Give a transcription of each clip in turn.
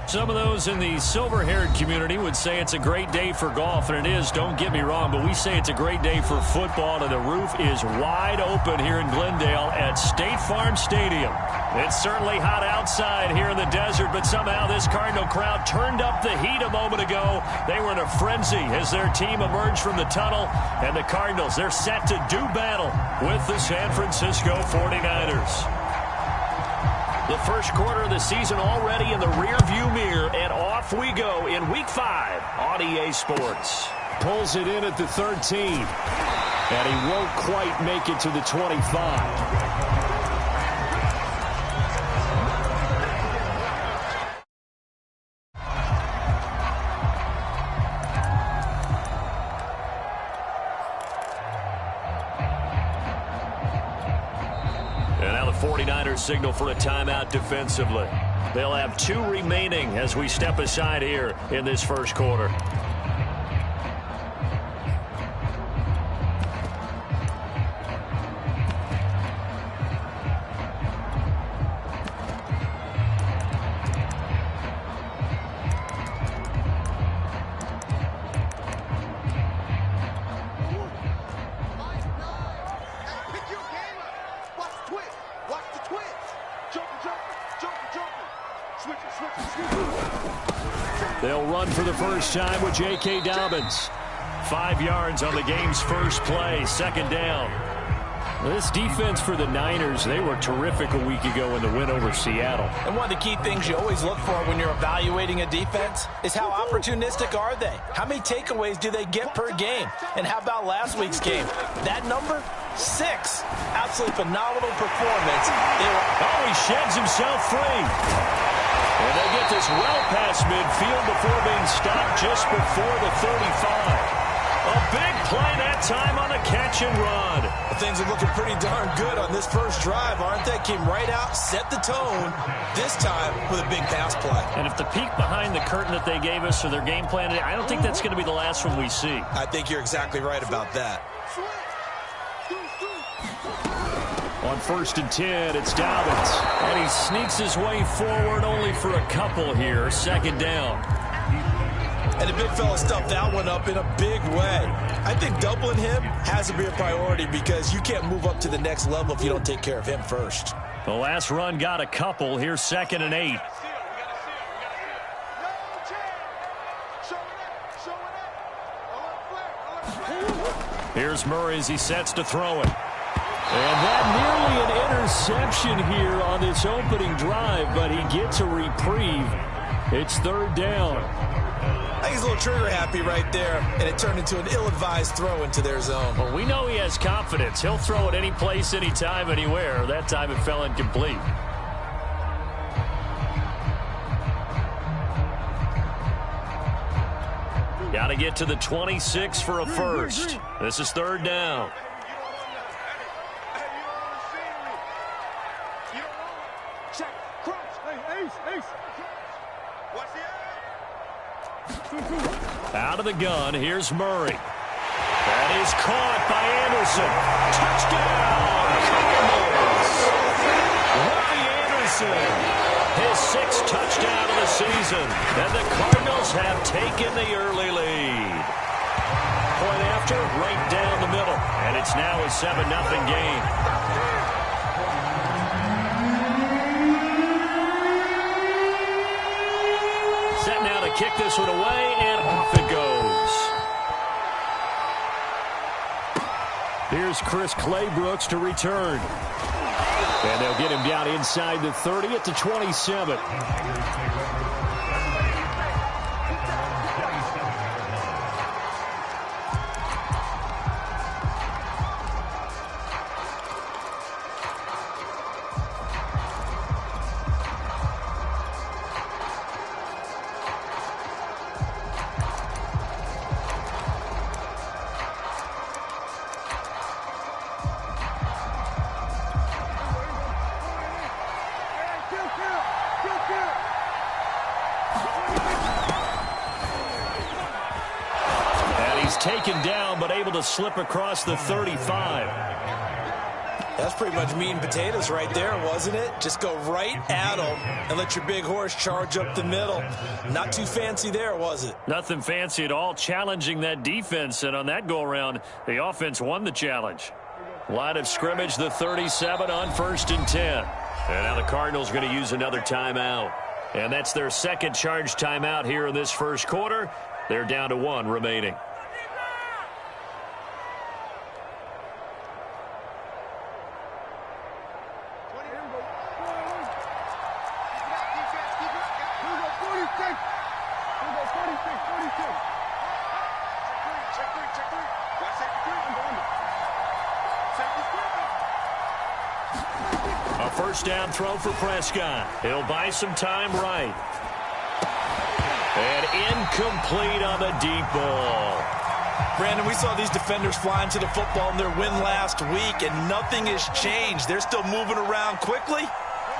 Some of those in the silver-haired community would say it's a great day for golf, and it is, don't get me wrong, but we say it's a great day for football, and the roof is wide open here in Glendale at State Farm Stadium. It's certainly hot outside here in the desert, but somehow this Cardinal crowd turned up the heat a moment ago. They were in a frenzy as their team emerged from the tunnel, and the Cardinals, they're set to do battle with the San Francisco 49ers. The first quarter of the season already in the rearview mirror, and off we go in Week 5 on EA Sports. Pulls it in at the 13, and he won't quite make it to the 25. Signal for a timeout defensively. They'll have 2 remaining as we step aside here in this first quarter. They'll run for the first time with J.K. Dobbins. 5 yards on the game's first play, second down. This defense for the Niners, they were terrific a week ago in the win over Seattle. And one of the key things you always look for when you're evaluating a defense is how opportunistic are they? How many takeaways do they get per game? And how about last week's game? That number? 6. Absolutely phenomenal performance. Oh, he sheds himself free. And they get this well past midfield before being stopped just before the 35. A big play that time on a catch and run. Well, things are looking pretty darn good on this first drive, aren't they? Came right out, set the tone, this time with a big pass play. And if the peek behind the curtain that they gave us or their game plan, I don't think that's going to be the last one we see. I think you're exactly right about that. On 1st and 10, it's Dobbins. And he sneaks his way forward only for a couple here. Second down. And the big fella stuffed that one up in a big way. I think doubling him has to be a priority because you can't move up to the next level if you don't take care of him first. The last run got a couple. Here's 2nd and 8. Here's Murray as he sets to throw it. And that nearly an interception here on this opening drive, but he gets a reprieve. It's 3rd down. I think he's a little trigger happy right there, and it turned into an ill-advised throw into their zone. Well, we know he has confidence. He'll throw it any place, anytime, anywhere. That time it fell incomplete. Got to get to the 26 for a first. This is 3rd down. Out of the gun, here's Murray. That is caught by Anderson. Touchdown, Cardinals! Robbie Anderson, his 6th touchdown of the season. And the Cardinals have taken the early lead. Point after, right down the middle. And it's now a 7-0 game. Set now to kick this one away, and off it goes. Here's Chris Claybrooks to return. And they'll get him down inside the 30 at the 27. Taken down, but able to slip across the 35. That's pretty much meat and potatoes right there, wasn't it? Just go right at them and let your big horse charge up the middle. Not too fancy there, was it? Nothing fancy at all, challenging that defense, and on that go-around, the offense won the challenge. Line of scrimmage, the 37 on 1st and 10. And now the Cardinals going to use another timeout. And that's their second charge timeout here in this first quarter. They're down to 1 remaining. First down throw for Prescott. He'll buy some time right. And incomplete on the deep ball. Brandon, we saw these defenders flying to the football in their win last week, and nothing has changed. They're still moving around quickly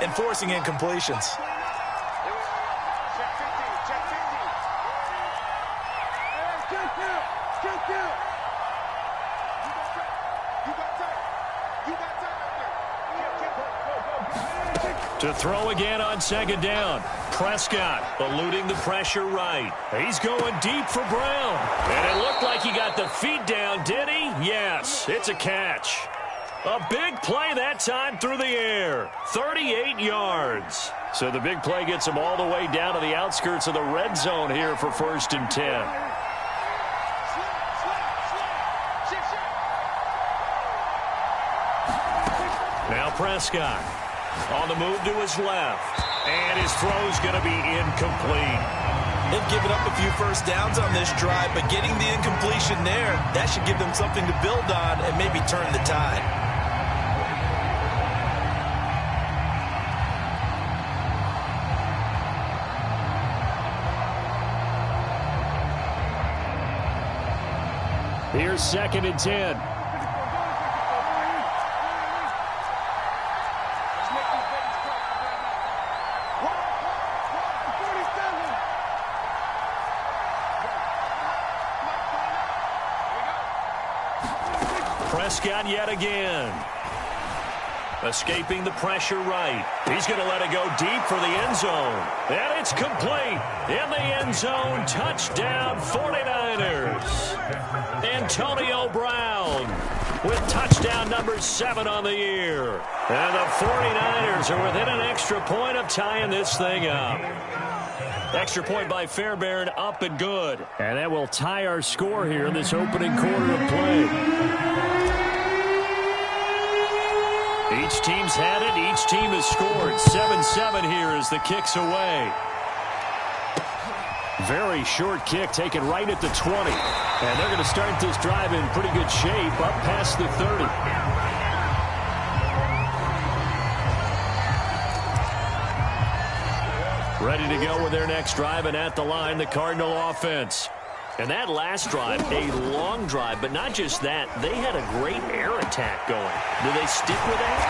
and forcing incompletions. To throw again on 2nd down. Prescott eluding the pressure right. He's going deep for Brown. And it looked like he got the feet down, did he? Yes, it's a catch. A big play that time through the air. 38 yards. So the big play gets him all the way down to the outskirts of the red zone here for 1st and 10. Now Prescott. On the move to his left. And his throw's going to be incomplete. They've given up a few first downs on this drive, but getting the incompletion there, that should give them something to build on and maybe turn the tide. Here's 2nd and 10. Prescott yet again. Escaping the pressure right. He's going to let it go deep for the end zone. And it's complete. In the end zone, touchdown 49ers. Antonio Brown with touchdown number 7 on the year. And the 49ers are within an extra point of tying this thing up. Extra point by Fairbairn, up and good. And that will tie our score here in this opening quarter of play. Each team's had it. Each team has scored. 7-7 here as the kick's away. Very short kick taken right at the 20. And they're going to start this drive in pretty good shape up past the 30. Ready to go with their next drive, and at the line, the Cardinal offense. And that last drive, a long drive, but not just that. They had a great air attack going. Do they stick with that?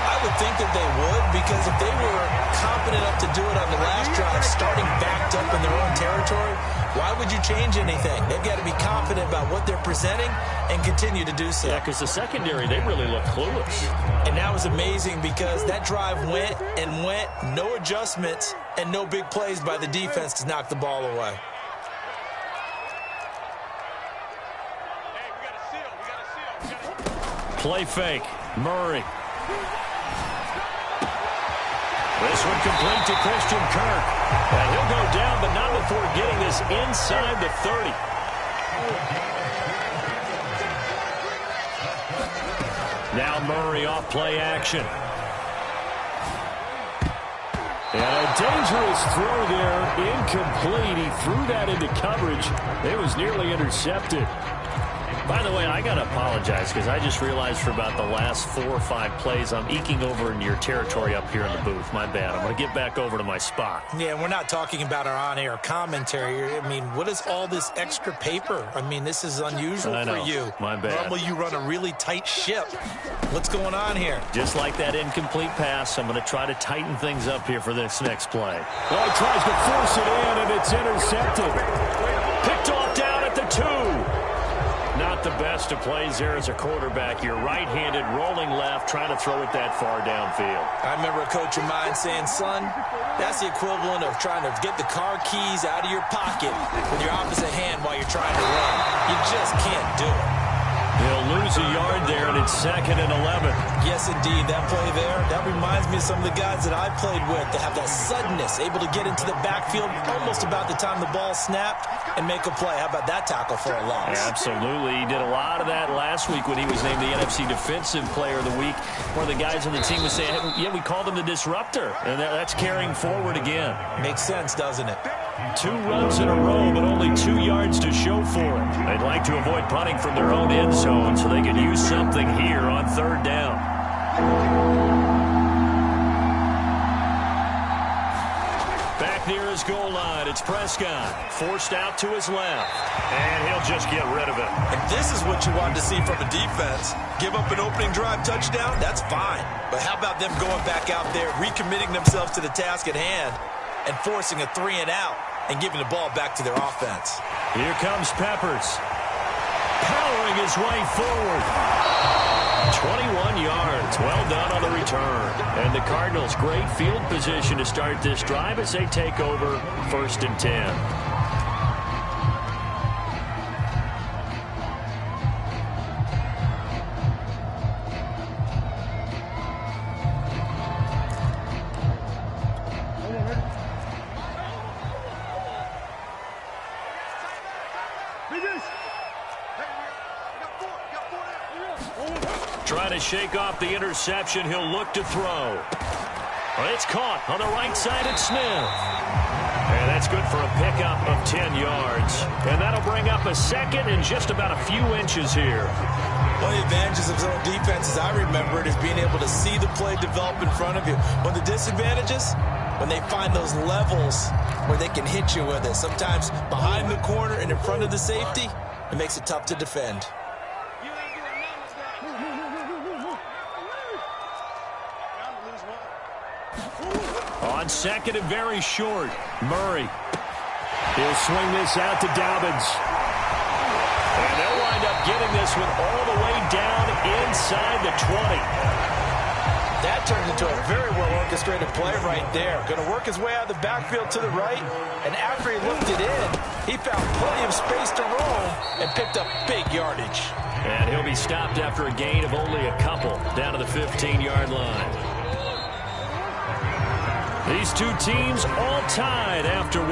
I would think that they would, because if they were confident enough to do it on the last drive, starting backed up in their own territory, why would you change anything? They've got to be confident about what they're presenting and continue to do so. Yeah, because the secondary, they really look clueless. And that was amazing because that drive went and went, no adjustments, and no big plays by the defense to knock the ball away. Play fake. Murray. This one complete to Christian Kirk. And he'll go down, but not before getting this inside the 30. Now Murray off play action. And a dangerous throw there. Incomplete. He threw that into coverage. It was nearly intercepted. By the way, I got to apologize because I just realized for about the last 4 or 5 plays I'm eking over into your territory up here in the booth. My bad. I'm going to get back over to my spot. Yeah, we're not talking about our on-air commentary. I mean, what is all this extra paper? I mean, this is unusual for you. My bad. Normally you run a really tight ship. What's going on here? Just like that incomplete pass, I'm going to try to tighten things up here for this next play. Well, he tries to force it in, and it's intercepted. Picked off down at the 2. Not the best of plays there as a quarterback. You're right-handed, rolling left, trying to throw it that far downfield. I remember a coach of mine saying, son, that's the equivalent of trying to get the car keys out of your pocket with your opposite hand while you're trying to run. You just can't do it. He'll lose a yard there, and it's 2nd and 11. Yes, indeed. That play there, that reminds me of some of the guys that I played with that have that suddenness, able to get into the backfield almost about the time the ball snapped and make a play. How about that tackle for a loss? Absolutely. He did a lot of that last week when he was named the NFC Defensive Player of the Week. One of the guys on the team was saying, hey, yeah, we called him the disruptor, and that's carrying forward again. Makes sense, doesn't it? 2 runs in a row, but only 2 yards to show for it. They'd like to avoid punting from their own end zone so they can use something here on 3rd down. Back near his goal line, it's Prescott. Forced out to his left, and he'll just get rid of it. And this is what you want to see from a defense. Give up an opening drive touchdown, that's fine. But how about them going back out there, recommitting themselves to the task at hand, and forcing a 3-and-out and giving the ball back to their offense. Here comes Peppers, powering his way forward. 21 yards. Well done on the return. And the Cardinals, great field position to start this drive as they take over 1st and 10. Trying to shake off the interception. He'll look to throw. Well, it's caught on the right side at Smith. And that's good for a pickup of 10 yards. And that'll bring up a 2nd and just about a few inches here. One of the advantages of zone defense, as I remember it, is being able to see the play develop in front of you. One of the disadvantages, when they find those levels where they can hit you with it. Sometimes behind the corner and in front of the safety, it makes it tough to defend. On 2nd and very short, Murray. He'll swing this out to Dobbins. And they'll wind up getting this one all the way down inside the 20. That turned into a very well-orchestrated play right there. Going to work his way out of the backfield to the right. And after he looked it in, he found plenty of space to roam and picked up big yardage. And he'll be stopped after a gain of only a couple down to the 15-yard line. These two teams all tied after 1.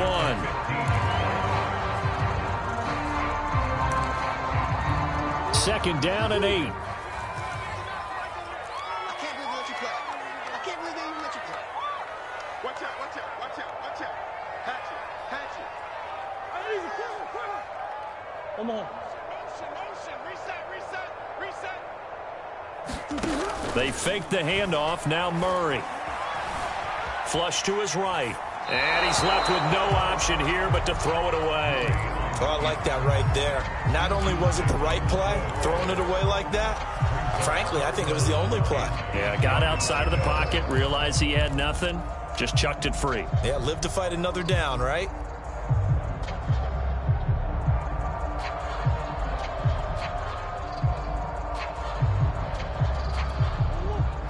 2nd down and 8. I can't believe they let you play. I can't believe they even let you play. Watch out, watch out, watch out, watch out. Hatchet, hatchet. Come on. Motion, reset. They fake the handoff. Now Murray. Flush to his right. And he's left with no option here but to throw it away. Oh, I like that right there. Not only was it the right play, throwing it away like that, frankly, I think it was the only play. Yeah, got outside of the pocket, realized he had nothing, just chucked it free. Yeah, live to fight another down, right?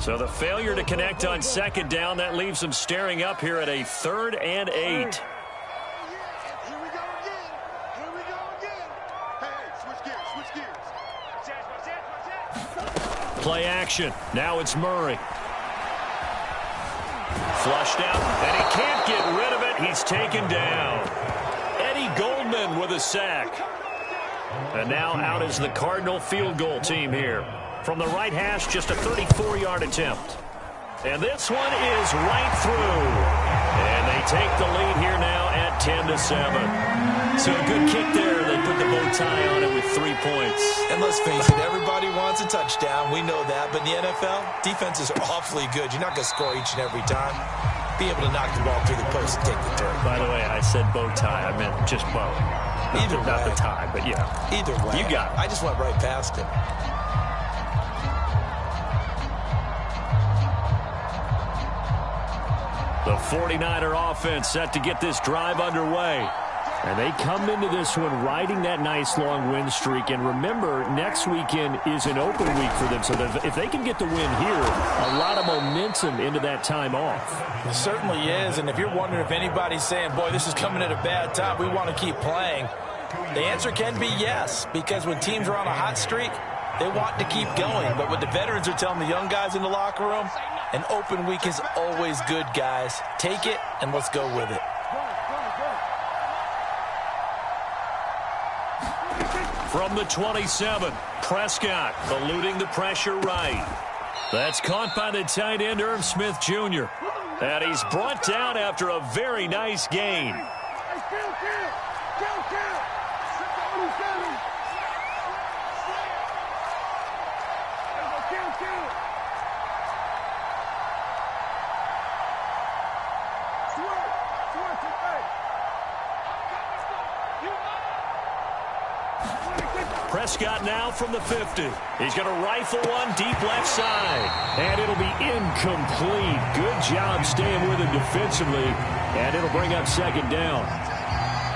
So the failure to connect on 2nd down, that leaves them staring up here at a 3rd and 8. Here we go again. Here we go again. Hey, switch gears. Play action. Now it's Murray. Flushed out, and he can't get rid of it. He's taken down. Eddie Goldman with a sack. And now out is the Cardinal field goal team here. From the right hash, just a 34-yard attempt. And this one is right through. And they take the lead here now at 10-7. So a good kick there. They put the bow tie on it with 3 points. And let's face it, everybody wants a touchdown. We know that. But in the NFL, defenses are awfully good. You're not going to score each and every time. Be able to knock the ball through the post and take the turn. By the way, I said bow tie. I meant just bow. Either way. Not the tie, but yeah. Either way. You got it. I just went right past it. The 49er offense set to get this drive underway. And they come into this one riding that nice long win streak. And remember, next weekend is an open week for them. So if they can get the win here, a lot of momentum into that time off. It certainly is. And if you're wondering if anybody's saying, boy, this is coming at a bad time, we want to keep playing, the answer can be yes. Because when teams are on a hot streak, they want to keep going. But what the veterans are telling the young guys in the locker room, an open week is always good, guys. Take it and let's go with it. From the 27, Prescott eluding the pressure right. That's caught by the tight end, Irv Smith Jr. And he's brought down after a very nice gain. Prescott now from the 50. He's going to rifle one deep left side. And it'll be incomplete. Good job staying with him defensively. And it'll bring up second down.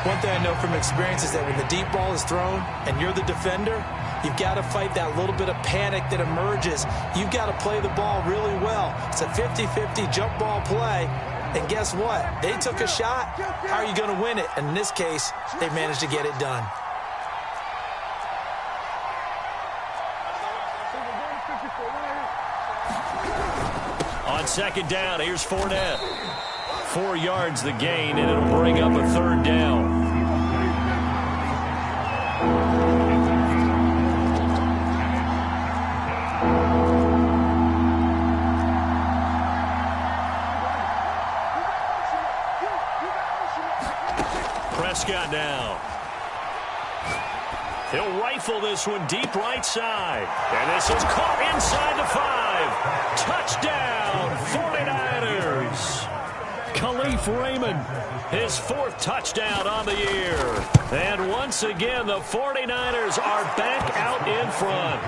One thing I know from experience is that when the deep ball is thrown and you're the defender, you've got to fight that little bit of panic that emerges. You've got to play the ball really well. It's a 50-50 jump ball play. And guess what? They took a shot. How are you going to win it? And in this case, they managed to get it done. On second down, here's Fournette. 4 yards the gain, and it'll bring up a third down. Prescott now. He'll rifle this one deep right side. And this is caught inside the 5. Touchdown, 49ers. Khalif Raymond, his 4th touchdown on the year. And once again, the 49ers are back out in front.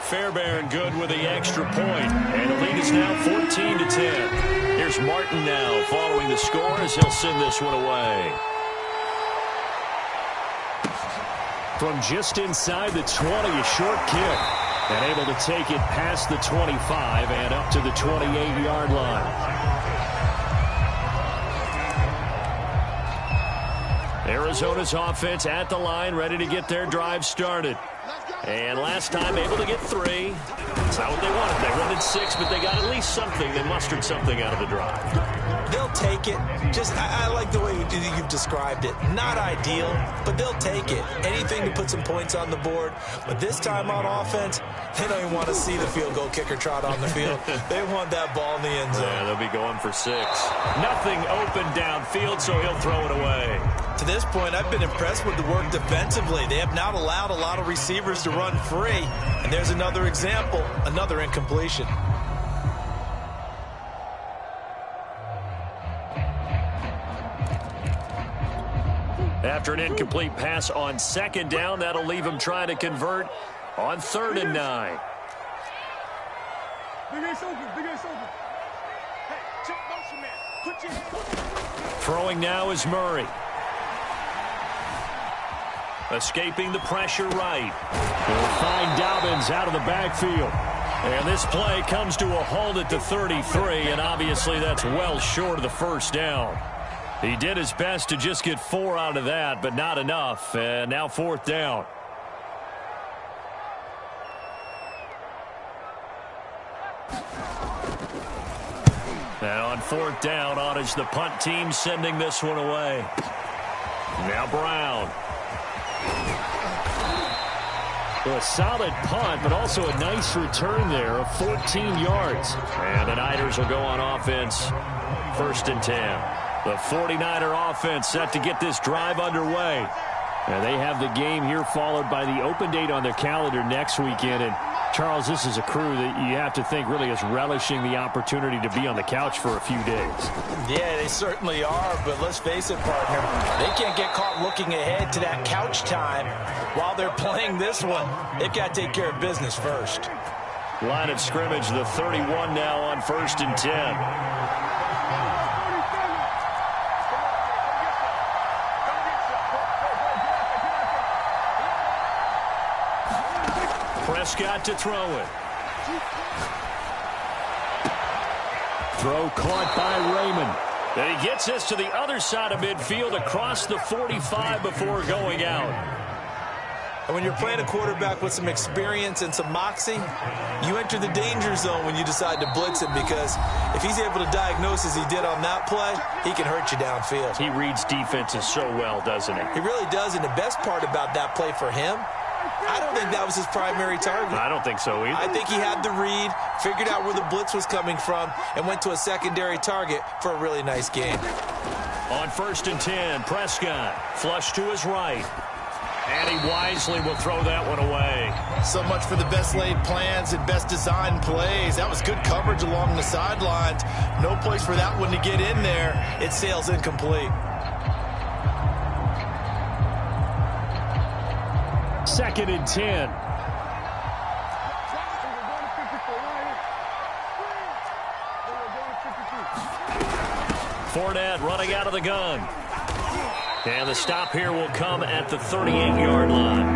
Fairbairn good with the extra point. And the lead is now 14-10. Here's Martin now following the score as he'll send this one away. From just inside the 20, a short kick. And able to take it past the 25 and up to the 28-yard line. Arizona's offense at the line, ready to get their drive started. And last time able to get 3. That's not what they wanted. They wanted 6, but they got at least something. They mustered something out of the drive. They'll take it. I like the way you've described it. Not ideal, but they'll take it. Anything to put some points on the board. But this time on offense, they don't even want to see the field goal kicker trot on the field. They want that ball in the end zone. Yeah, they'll be going for 6. Nothing open downfield, so he'll throw it away. To this point, I've been impressed with the work defensively. They have not allowed a lot of receivers to run free. And there's another example, another incompletion. After an incomplete pass on second down, that'll leave him trying to convert on 3rd and 9. Throwing now is Murray. Escaping the pressure right. They'll find Dobbins out of the backfield. And this play comes to a halt at the 33, and obviously that's well short of the first down. He did his best to just get 4 out of that, but not enough. And now 4th down. Now on 4th down, on is the punt team sending this one away. Now Brown. Well, a solid punt, but also a nice return there of 14 yards. And the Niners will go on offense, 1st and 10. The 49er offense set to get this drive underway. And they have the game here followed by the open date on their calendar next weekend. And Charles, this is a crew that you have to think really is relishing the opportunity to be on the couch for a few days. Yeah, they certainly are, but let's face it, partner. They can't get caught looking ahead to that couch time while they're playing this one. They've got to take care of business first. Line of scrimmage, the 31 now on 1st and 10. Prescott to throw it. Throw caught by Raymond. And he gets us to the other side of midfield across the 45 before going out. And when you're playing a quarterback with some experience and some moxie, you enter the danger zone when you decide to blitz him, because if he's able to diagnose as he did on that play, he can hurt you downfield. He reads defenses so well, doesn't he? He really does, and the best part about that play for him, I don't think that was his primary target. I don't think so either. I think he had the read, figured out where the blitz was coming from, and went to a secondary target for a really nice game. On 1st and 10, Prescott flush to his right. And he wisely will throw that one away. So much for the best laid plans and best designed plays. That was good coverage along the sidelines. No place for that one to get in there. It sails incomplete. 2nd and 10. Fournette running out of the gun. And the stop here will come at the 38-yard line.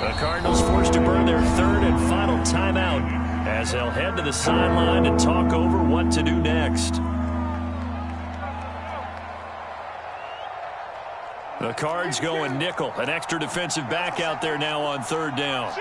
The Cardinals forced to burn their 3rd and final timeout as they'll head to the sideline to talk over what to do next. The Cards going nickel. An extra defensive back out there now on 3rd down.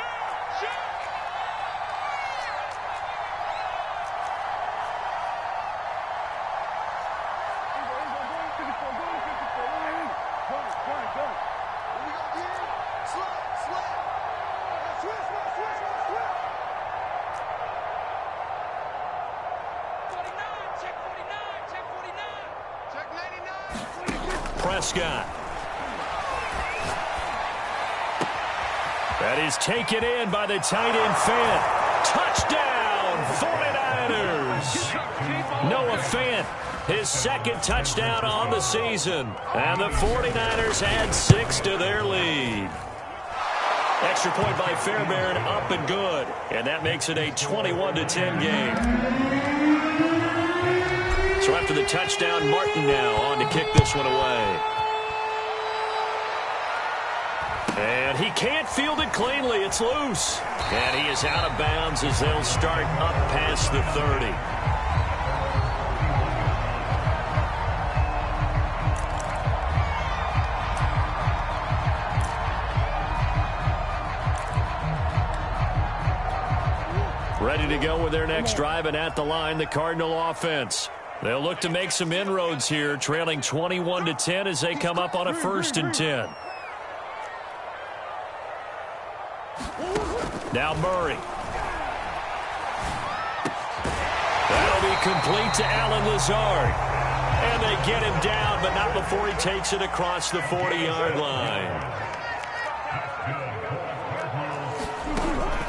Prescott. That is taken in by the tight end Fant. Touchdown, 49ers. Noah Fant, his 2nd touchdown on the season. And the 49ers add 6 to their lead. Extra point by Fairbairn, up and good. And that makes it a 21-10 game. So after the touchdown, Martin now on to kick this one away. And he can't field it cleanly. It's loose. And he is out of bounds as they'll start up past the 30. Ready to go with their next drive, and at the line, the Cardinal offense. They'll look to make some inroads here, trailing 21-10 as they come up on a 1st and 10. Now Murray. That'll be complete to Allen Lazard. And they get him down, but not before he takes it across the 40-yard line.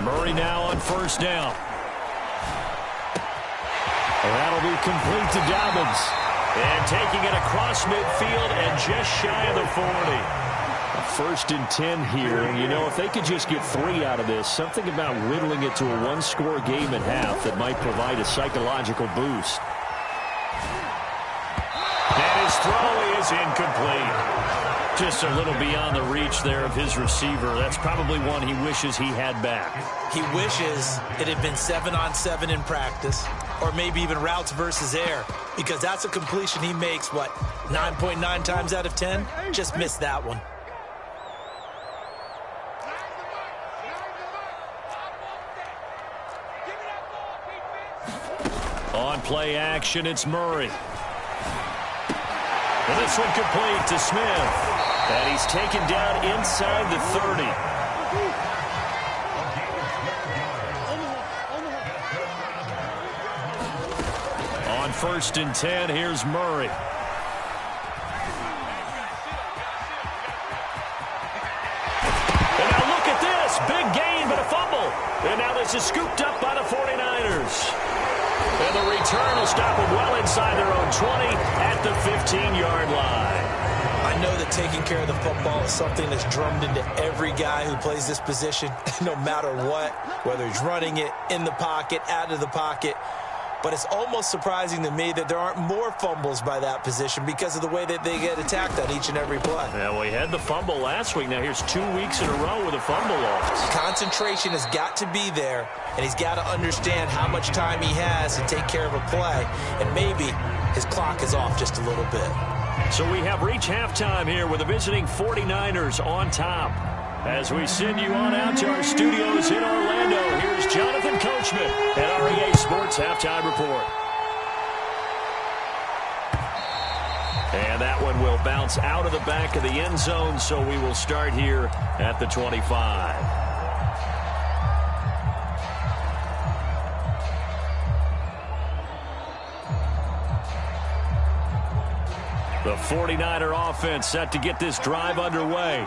Murray now on 1st down. And that'll be complete to Dobbins. And taking it across midfield and just shy of the 40. 1st and 10 here, and you know, if they could just get 3 out of this, something about whittling it to a 1-score game at half that might provide a psychological boost. And his throw is incomplete. Just a little beyond the reach there of his receiver. That's probably one he wishes he had back. He wishes it had been 7-on-7 in practice, or maybe even routes versus air, because that's a completion he makes, what, 9.9 times out of 10? Just missed that one. On play action, it's Murray. Well, this one complete to Smith. And he's taken down inside the 30. On 1st and 10, here's Murray. And now look at this. Big gain, but a fumble. And now this is scooped up by the 49ers. And the return will stop them well inside their own 20 at the 15-yard line. I know that taking care of the football is something that's drummed into every guy who plays this position, no matter what, whether he's running it, in the pocket, out of the pocket. but it's almost surprising to me that there aren't more fumbles by that position because of the way that they get attacked on each and every play. Yeah, well, he had the fumble last week. Now here's 2 weeks in a row with a fumble loss. Concentration has got to be there, and he's got to understand how much time he has to take care of a play, and maybe his clock is off just a little bit. So we have reached halftime here with the visiting 49ers on top. As we send you on out to our studios in Orlando, here's Jonathan Coachman at REA Sports Halftime Report. And that one will bounce out of the back of the end zone, so we will start here at the 25. The 49er offense set to get this drive underway.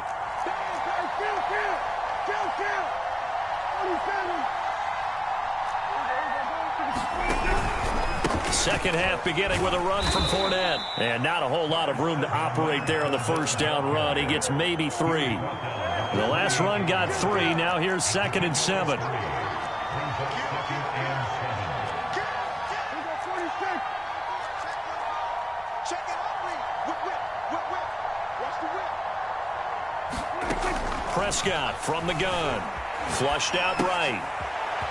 Second half beginning with a run from Fournette. And not a whole lot of room to operate there on the first down run. He gets maybe 3. The last run got 3. Now here's 2nd and 7. Prescott from the gun. Flushed out right.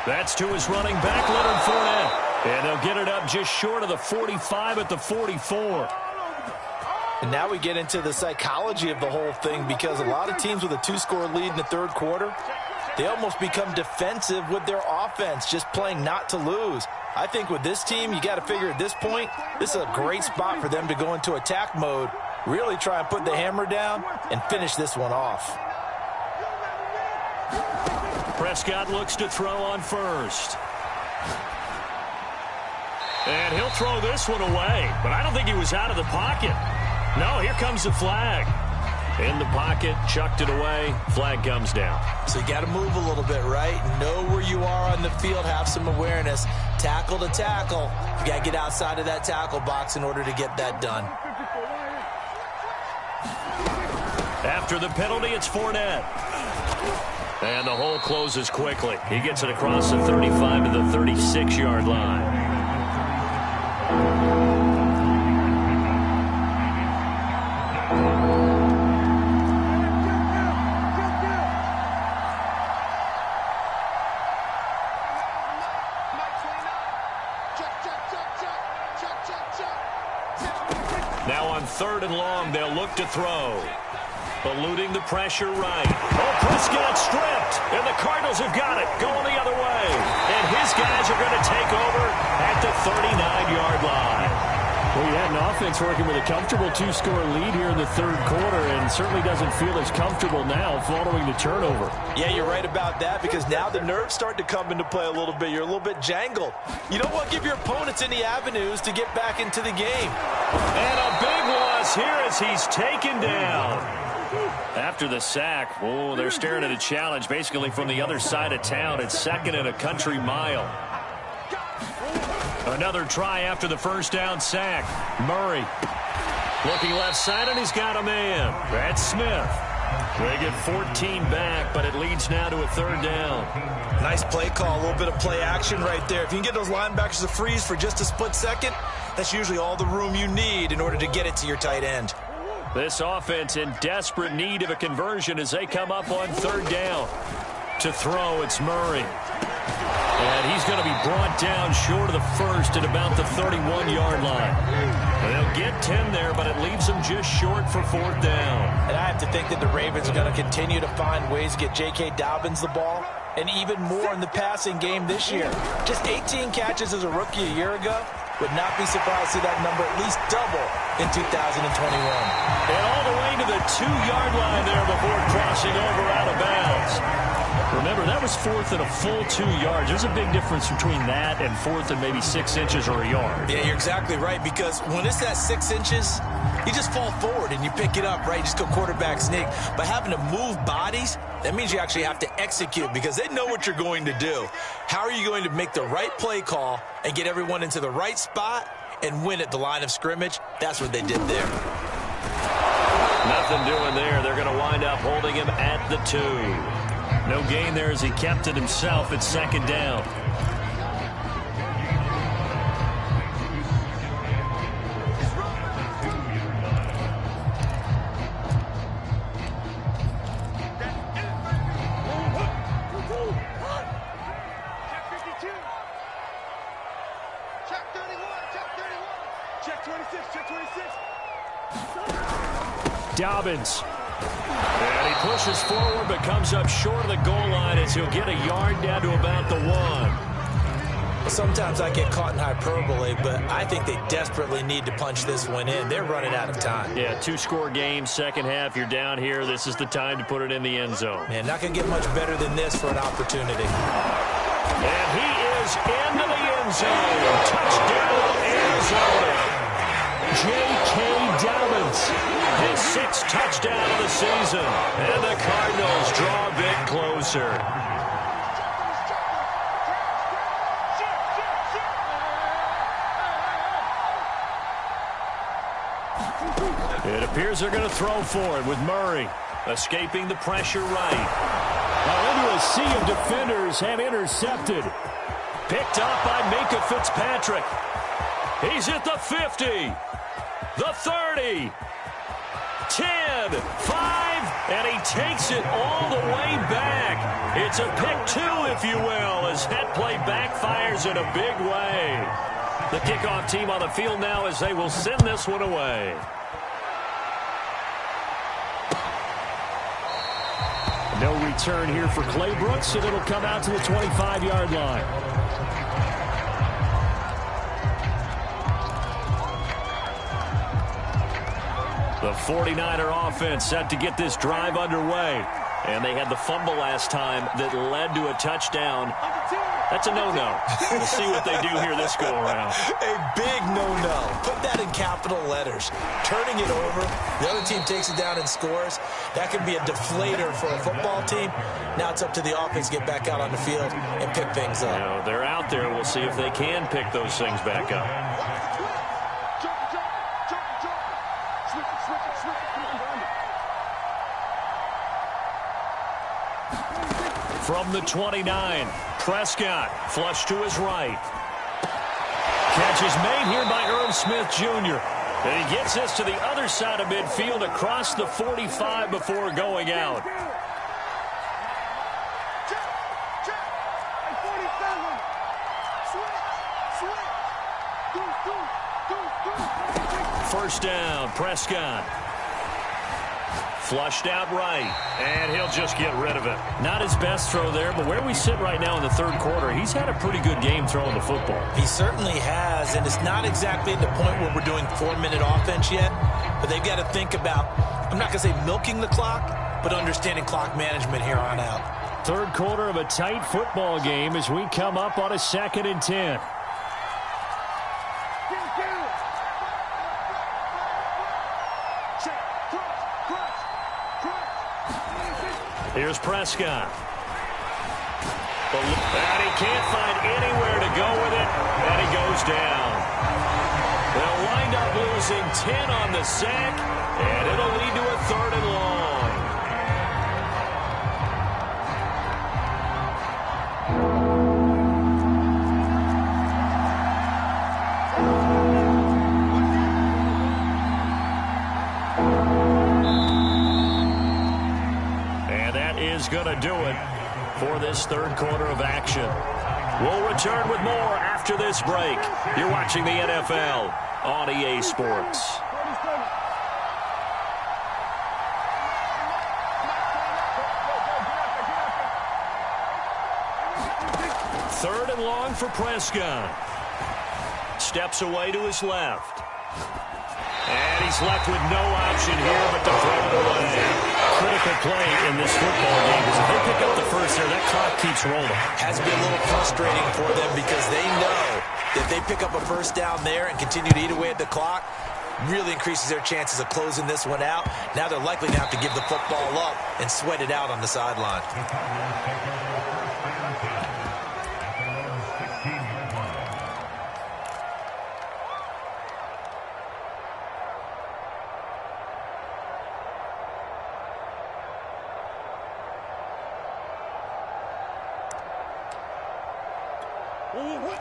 That's to his running back, Leonard Fournette. And they'll get it up just short of the 45 at the 44. And now we get into the psychology of the whole thing, because a lot of teams with a 2-score lead in the third quarter, they almost become defensive with their offense, just playing not to lose. I think with this team, you got to figure at this point, this is a great spot for them to go into attack mode, really try and put the hammer down and finish this one off. Prescott looks to throw on first. And he'll throw this one away, but I don't think he was out of the pocket. No, here comes the flag. In the pocket, chucked it away, flag comes down. So you got to move a little bit, right? Know where you are on the field, have some awareness. Tackle to tackle. You got to get outside of that tackle box in order to get that done. After the penalty, it's Fournette. And the hole closes quickly. He gets it across the 35 to the 36-yard line. Now on 3rd and long, they'll look to throw. Eluding the pressure right. Oh, Prescott stripped. And the Cardinals have got it. Going the other way. And his guys are going to take over at the 39-yard line. Well, you had an offense working with a comfortable 2-score lead here in the third quarter, and certainly doesn't feel as comfortable now following the turnover. Yeah, you're right about that, because now the nerves start to come into play a little bit. You're a little bit jangled. You don't want to give your opponents any avenues to get back into the game. And a big loss here as he's taken down. After the sack, oh, they're staring at a challenge basically from the other side of town. It's 2nd and a country mile. Another try after the first down sack. Murray looking left side, and he's got a man. That's Smith. They get 14 back, but it leads now to a 3rd down. Nice play call, a little bit of play action right there. If you can get those linebackers to freeze for just a split second, that's usually all the room you need in order to get it to your tight end. This offense in desperate need of a conversion as they come up on 3rd down. To throw, it's Murray. And he's going to be brought down short of the first at about the 31-yard line. They'll get 10 there, but it leaves them just short for 4th down. And I have to think that the Ravens are going to continue to find ways to get J.K. Dobbins the ball, and even more in the passing game this year. Just 18 catches as a rookie a year ago. Would not be surprised to see that number at least double in 2021. And all the way to the 2-yard line there before crossing over out of bounds. Remember, that was 4th and a full 2 yards. There's a big difference between that and 4th and maybe 6 inches or a yard. Yeah, you're exactly right, because when it's that 6 inches, you just fall forward and you pick it up, right? You just go quarterback sneak. But having to move bodies, that means you actually have to execute, because they know what you're going to do. How are you going to make the right play call and get everyone into the right spot and win at the line of scrimmage? That's what they did there. Nothing doing there. They're going to wind up holding him at the 2. No gain there as he kept it himself at 2nd down. Check 26, check 26. Dobbins. And he pushes forward but comes up short of the goal line as he'll get a yard down to about the 1. Sometimes I get caught in hyperbole, but I think they desperately need to punch this one in. They're running out of time. Yeah, 2-score game, second half, you're down here. This is the time to put it in the end zone. Man, not going to get much better than this for an opportunity. And he is into the end zone. Touchdown, Arizona. J.K. Dobbins, his 6th touchdown of the season. And the Cardinals draw a bit closer. It appears they're going to throw for it with Murray escaping the pressure right. Now into a sea of defenders and intercepted. Picked up by Minkah Fitzpatrick. He's at the 50, the 30, 10, 5, and he takes it all the way back. It's a pick 2, if you will, as that play backfires in a big way. The kickoff team on the field now as they will send this one away. No return here for Clay Brooks, and it'll come out to the 25-yard line. The 49er offense set to get this drive underway. And they had the fumble last time that led to a touchdown. That's a no-no. We'll see what they do here this go-around. A big no-no. Put that in capital letters. Turning it over, the other team takes it down and scores. That could be a deflator for a football team. Now it's up to the offense to get back out on the field and pick things up. You know, they're out there. We'll see if they can pick those things back up. From the 29, Prescott flush to his right. Catch is made here by Irv Smith Jr. And he gets this to the other side of midfield across the 45 before going out. First down, Prescott. Flushed out right, and he'll just get rid of it. Not his best throw there, but where we sit right now in the third quarter, he's had a pretty good game throwing the football. He certainly has, and it's not exactly at the point where we're doing 4-minute offense yet, but they've got to think about, I'm not going to say milking the clock, but understanding clock management here on out. Third quarter of a tight football game as we come up on a 2nd and 10. Here's Prescott. And he can't find anywhere to go with it, and he goes down. They'll wind up losing 10 on the sack, and it'll lead to a 3rd and long. Going to do it for this third quarter of action. We'll return with more after this break. You're watching the NFL on EA Sports. Third and long for Prescott. Steps away to his left. And he's left with no option here but to throw it away. Critical play in this football game because if they pick up the first there, that clock keeps rolling. Has to be a little frustrating for them because they know that if they pick up a first down there and continue to eat away at the clock, really increases their chances of closing this one out. Now they're likely to have to give the football up and sweat it out on the sideline.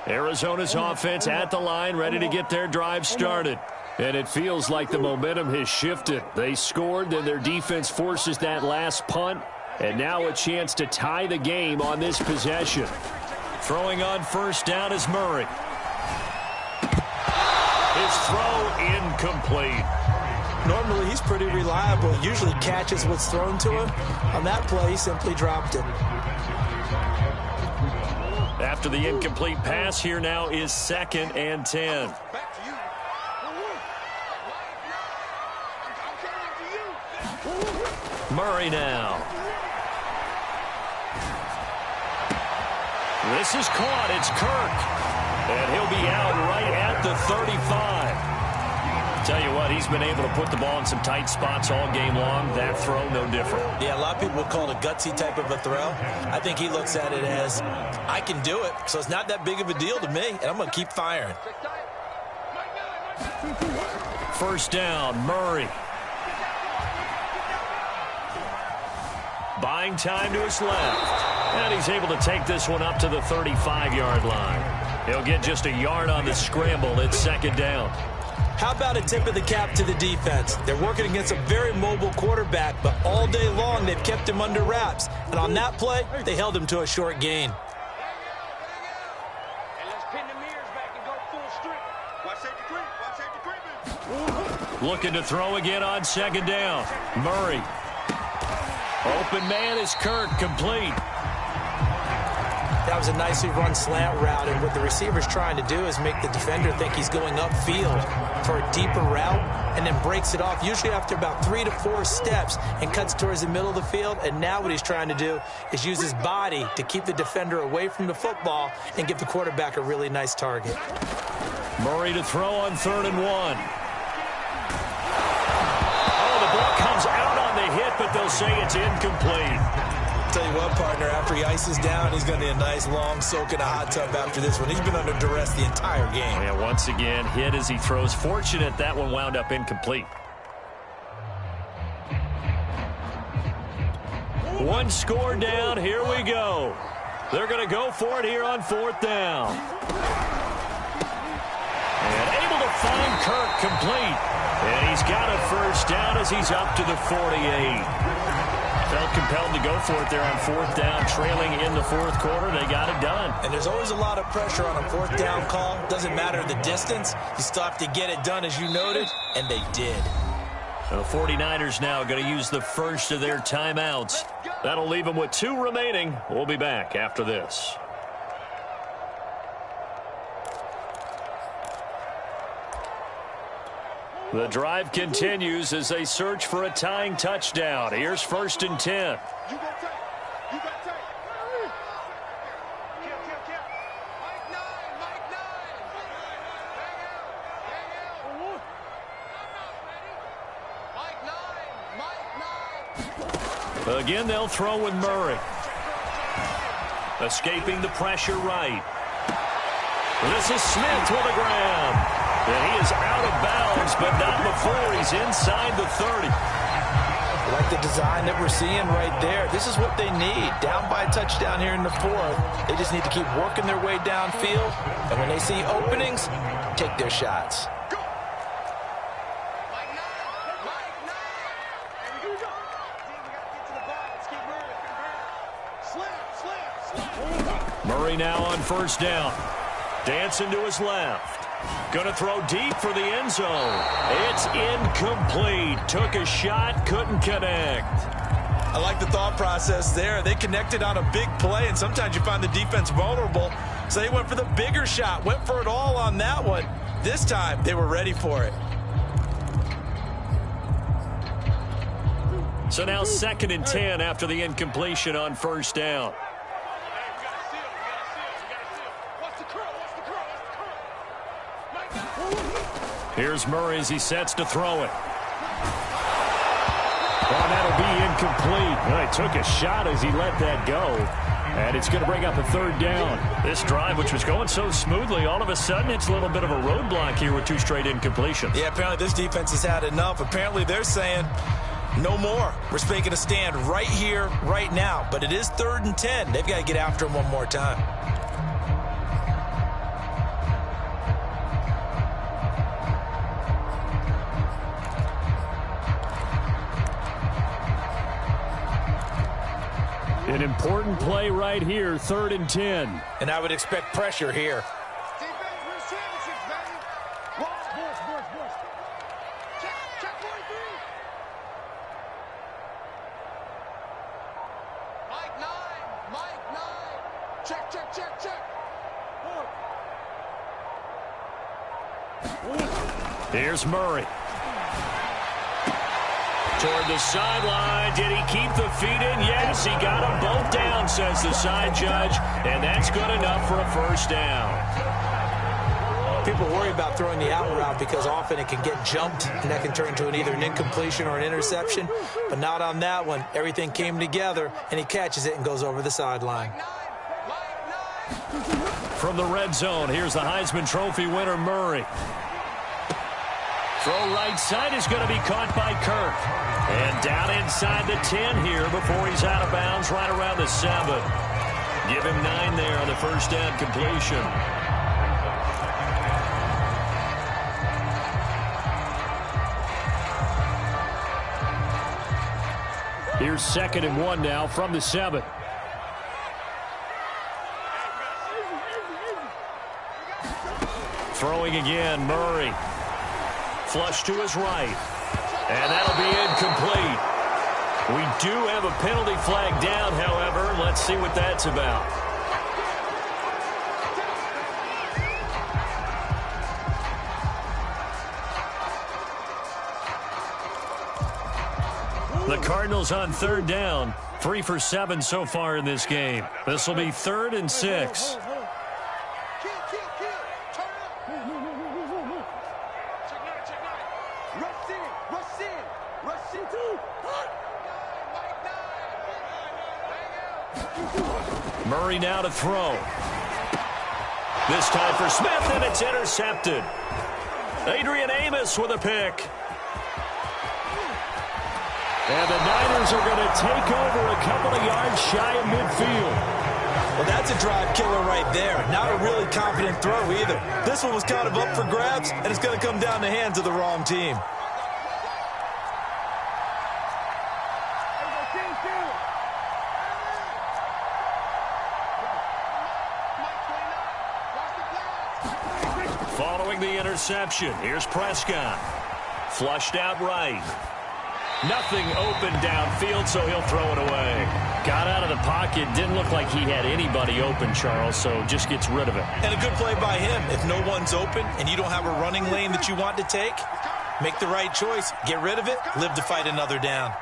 Arizona's offense at the line, ready to get their drive started. And it feels like the momentum has shifted. They scored, then their defense forces that last punt. And now a chance to tie the game on this possession. Throwing on first down is Murray. His throw incomplete. Normally, he's pretty reliable. Usually catches what's thrown to him. On that play, he simply dropped it. After the incomplete pass, here now is 2nd and 10. Back to you. I'm coming to you. Murray now. This is caught. It's Kirk. And he'll be out right at the 35. Tell you what, he's been able to put the ball in some tight spots all game long. That throw, no different. Yeah, a lot of people would call it a gutsy type of a throw. I think he looks at it as, I can do it, so it's not that big of a deal to me, and I'm going to keep firing. First down, Murray. Buying time to his left. And he's able to take this one up to the 35-yard line. He'll get just a yard on the scramble. It's 2nd down. How about a tip of the cap to the defense? They're working against a very mobile quarterback, but all day long they've kept him under wraps. And on that play, they held him to a short gain. And let's pin the mirrors back and go full strip. Watch safety creep. Watch safety creeping. Looking to throw again on 2nd down. Murray. Open man is Kirk, complete. That was a nicely run slant route, and what the receiver's trying to do is make the defender think he's going upfield for a deeper route and then breaks it off, usually after about 3 to 4 steps, and cuts towards the middle of the field. And now what he's trying to do is use his body to keep the defender away from the football and give the quarterback a really nice target. Murray to throw on 3rd and 1. Oh, the ball comes out on the hit, but they'll say it's incomplete. Tell you what, partner, after he ices down, he's going to need a nice long soak in a hot tub after this one. He's been under duress the entire game. Yeah, once again, hit as he throws. Fortunate that one wound up incomplete. One score down. Here we go. They're going to go for it here on 4th down. And able to find Kirk, complete. And he's got a first down as he's up to the 48. Felt compelled to go for it there on 4th down, trailing in the 4th quarter. They got it done. And there's always a lot of pressure on a 4th down call. Doesn't matter the distance. You still have to get it done, as you noted, and they did. The 49ers now going to use the first of their timeouts. That'll leave them with 2 remaining. We'll be back after this. The drive continues as they search for a tying touchdown. Here's 1st and 10. You got take. You got take. Kill. Mike 9. Mike 9. Again, they'll throw with Murray. Escaping the pressure right. This is Smith with a grab. And he is out of bounds, but not before he's inside the 30. Like the design that we're seeing right there. This is what they need. Down by a touchdown here in the 4th. They just need to keep working their way downfield. And when they see openings, take their shots. Murray now on 1st down. Dancing to his left. Going to throw deep for the end zone. It's incomplete. Took a shot, couldn't connect. I like the thought process there. They connected on a big play, and sometimes you find the defense vulnerable. So they went for the bigger shot, went for it all on that one. This time, they were ready for it. So now 2nd and 10 after the incompletion on 1st down. Here's Murray as he sets to throw it. Oh, that'll be incomplete. Well, he took a shot as he let that go. And it's going to bring up a 3rd down. This drive, which was going so smoothly, all of a sudden it's a little bit of a roadblock here with 2 straight incompletions. Yeah, apparently this defense has had enough. Apparently they're saying no more. We're making a stand right here, right now. But it is 3rd and 10. They've got to get after him one more time. An important play right here, 3rd and 10. And I would expect pressure here. Defense wins championships, baby. Check 43. Mike 9. Check. Here's Murray. Toward the sideline. Did he keep the feet in? Yes, he got them both down, says the side judge. And that's good enough for a first down. People worry about throwing the out route because often it can get jumped, and that can turn into either an incompletion or an interception. But not on that one. Everything came together, and he catches it and goes over the sideline. From the red zone, here's the Heisman Trophy winner, Murray. Throw right side is going to be caught by Kirk. And down inside the 10 here before he's out of bounds right around the 7. Give him 9 there on the first down completion. Here's 2nd and 1 now from the 7. Throwing again, Murray. Flush to his right. And that'll be incomplete. We do have a penalty flag down, however. Let's see what that's about. The Cardinals on 3rd down. 3 for 7 so far in this game. This will be 3rd and 6. Murray now to throw. This time for Smith, and it's intercepted. Adrian Amos with a pick. And the Niners are going to take over a couple of yards shy of midfield. Well, that's a drive killer right there. Not a really confident throw either. This one was kind of up for grabs, and it's going to come down the hands of the wrong team. Following the interception, here's Prescott. Flushed out right. Nothing open downfield, so he'll throw it away. Got out of the pocket. Didn't look like he had anybody open, Charles, so just gets rid of it. And a good play by him. If no one's open and you don't have a running lane that you want to take, make the right choice. Get rid of it. Live to fight another down.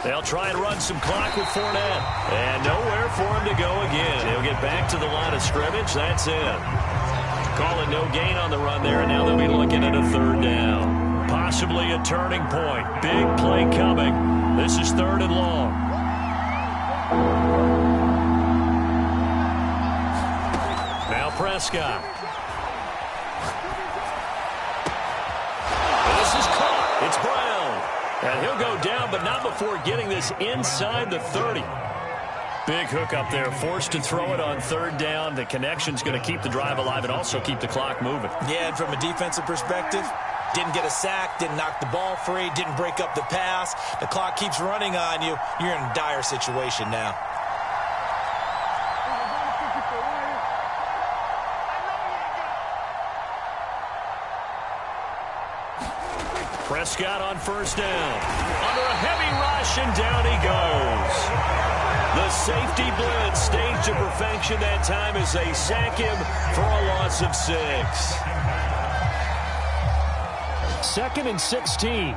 They'll try and run some clock with Fournette. And nowhere for him to go again. He'll get back to the line of scrimmage. That's it. Calling no gain on the run there, and now they'll be looking at a 3rd down. Possibly a turning point. Big play coming. This is 3rd and long. Now Prescott. This is caught. It's Brown. And he'll go down, but not before getting this inside the 30. Big hook up there, forced to throw it on 3rd down. The connection's going to keep the drive alive and also keep the clock moving. Yeah, and from a defensive perspective, didn't get a sack, didn't knock the ball free, didn't break up the pass. The clock keeps running on you. You're in a dire situation now. Prescott on 1st down. Under a heavy rush, and down he goes. The safety blitz staged to perfection that time as they sack him for a loss of 6. 2nd and 16.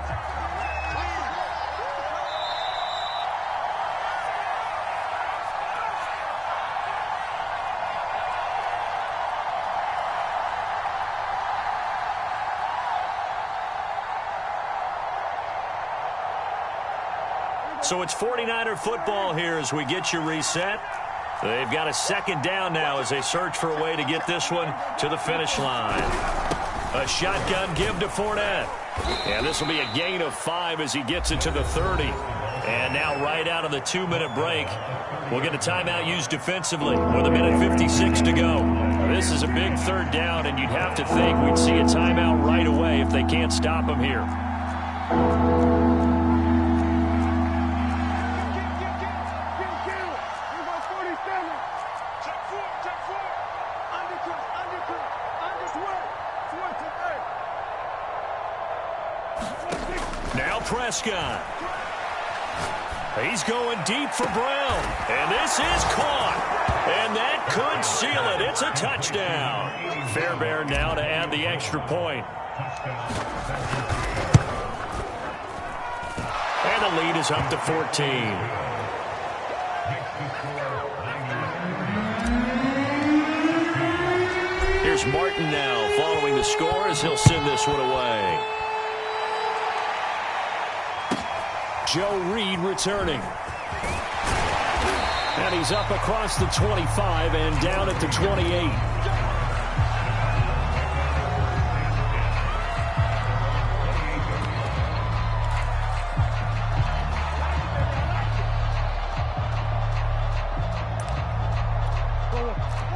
So it's 49er football here as we get you reset. They've got a 2nd down now as they search for a way to get this one to the finish line. A shotgun give to Fournette. And this will be a gain of 5 as he gets it to the 30. And now right out of the 2-minute break, we'll get a timeout used defensively with 1:56 to go. This is a big 3rd down, and you'd have to think we'd see a timeout right away if they can't stop him here. Now Prescott. He's going deep for Brown. And this is caught. And that could seal it. It's a touchdown. Fairbairn now to add the extra point. And the lead is up to 14. Here's Martin now following the score as he'll send this one away. Joe Reed returning. And he's up across the 25 and down at the 28.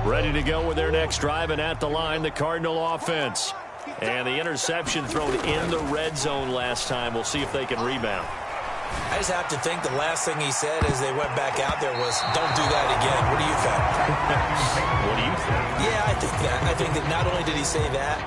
Ready to go with their next drive, and at the line, the Cardinal offense. And the interception thrown in the red zone last time. We'll see if they can rebound. I just have to think the last thing he said as they went back out there was, don't do that again. What do you think? What do you think? Yeah, I think that. I think that not only did he say that,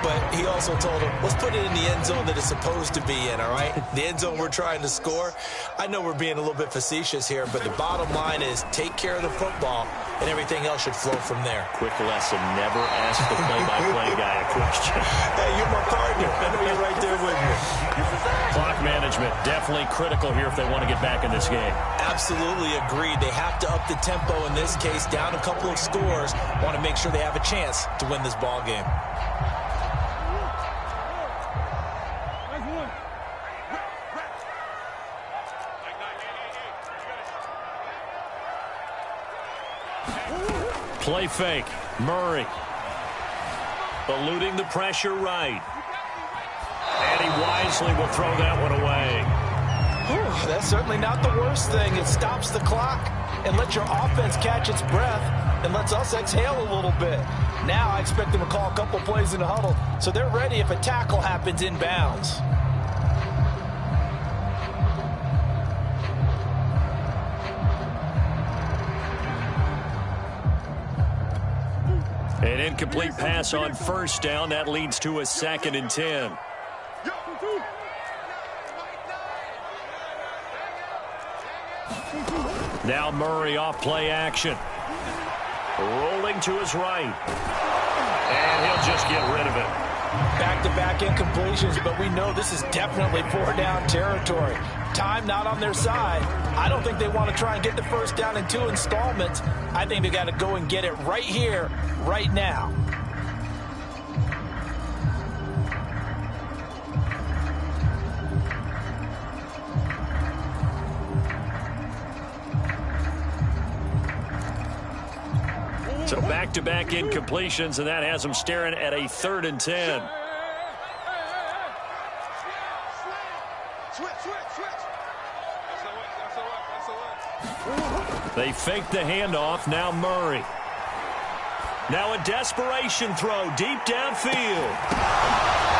but he also told him, let's put it in the end zone that it's supposed to be in, all right? The end zone we're trying to score. I know we're being a little bit facetious here, but the bottom line is take care of the football, and everything else should flow from there. Quick lesson, never ask the play-by-play guy a question. Hey, you're my partner. I know you're right there with me. Clock management, definitely critical here if they want to get back in this game. Absolutely agreed. They have to up the tempo in this case, down a couple of scores. Want to make sure they have a chance to win this ball game. Play fake. Murray. Eluding the pressure right. And he wisely will throw that one away. Whew, that's certainly not the worst thing. It stops the clock and lets your offense catch its breath and lets us exhale a little bit. Now I expect them to call a couple plays in the huddle so they're ready if a tackle happens inbounds. An incomplete pass on first down. That leads to a 2nd and 10. Now Murray off play action. Rolling to his right. And he'll just get rid of it. Back-to-back incompletions, but we know this is definitely 4-down territory. Time not on their side. I don't think they want to try and get the first down in 2 installments. I think they got to go and get it right here, right now. So back-to-back incompletions, and that has them staring at a 3rd and 10. They fake the handoff. Now Murray. Now a desperation throw deep downfield.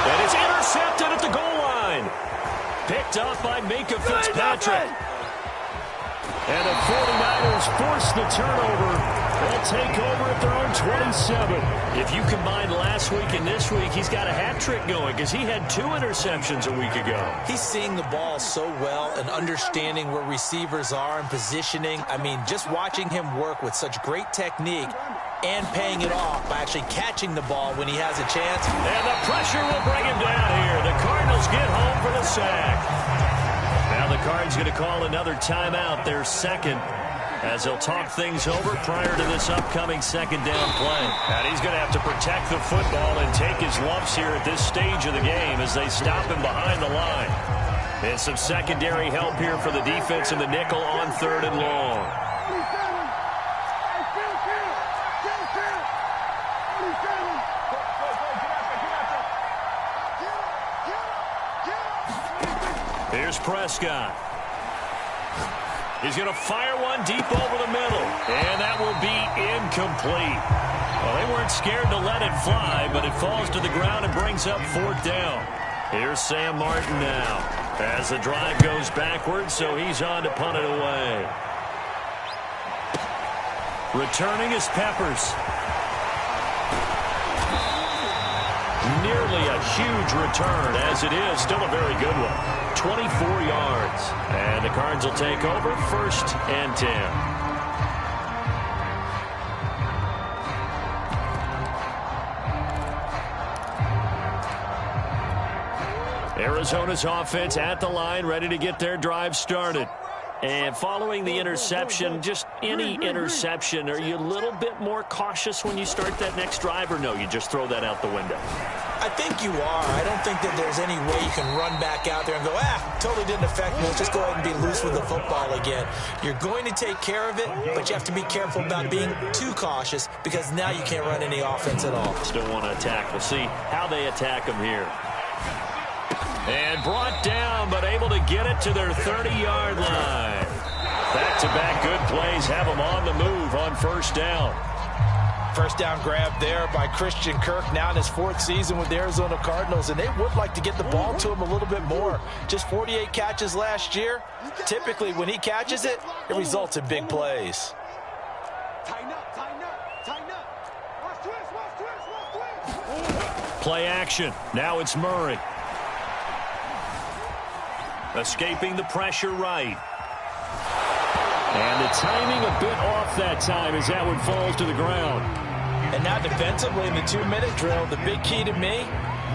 And it's intercepted at the goal line. Picked up by Minkah Fitzpatrick. And the 49ers force the turnover. They'll take over at their own 27. If you combine last week and this week, he's got a hat trick going because he had 2 interceptions a week ago. He's seeing the ball so well and understanding where receivers are and positioning. I mean, just watching him work with such great technique and paying it off by actually catching the ball when he has a chance. And the pressure will bring him down here. The Cardinals get home for the sack. Now the Cards going to call another timeout, their 2nd, as they'll talk things over prior to this upcoming 2nd down play. And he's going to have to protect the football and take his lumps here at this stage of the game as they stop him behind the line. And some secondary help here for the defense in the nickel on 3rd and long. Here's Prescott. He's going to fire one deep over the middle. And that will be incomplete. Well, they weren't scared to let it fly, but it falls to the ground and brings up 4th down. Here's Sam Martin now as the drive goes backwards, so he's on to punt it away. Returning is Peppers. Nearly a huge return, as it is still a very good one. 24 yards. And the Cards will take over 1st and 10. Arizona's offense at the line, ready to get their drive started. And following the interception, just any interception, are you a little bit more cautious when you start that next drive, or no, you just throw that out the window? I think you are. I don't think that there's any way you can run back out there and go, totally didn't affect me. Let's just go ahead and be loose with the football again. You're going to take care of it, but you have to be careful about being too cautious because now you can't run any offense at all. Still want to attack. We'll see how they attack them here. And brought down, but able to get it to their 30-yard line. Back-to-back good plays have them on the move on 1st down. First down grab there by Christian Kirk, now in his 4th season with the Arizona Cardinals, and they would like to get the ball to him a little bit more. Just 48 catches last year. Typically, when he catches it, it results in big plays. Tighten up, tighten up, tighten up. Watch twist, watch twist, watch twist. Play action. Now it's Murray. Escaping the pressure right. And the timing a bit off that time as that one falls to the ground. And now defensively in the 2-minute drill, the big key to me,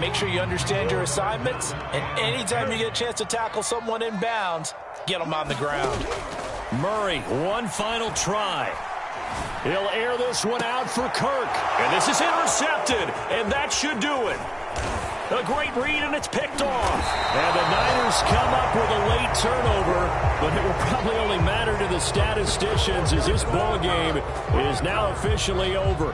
make sure you understand your assignments, and anytime you get a chance to tackle someone in bounds, get them on the ground. Murray, one final try. He'll air this one out for Kirk. And this is intercepted, and that should do it. A great read, and it's picked off. And the Niners come up with a late turnover, but it will probably only matter to the statisticians as this ball game is now officially over.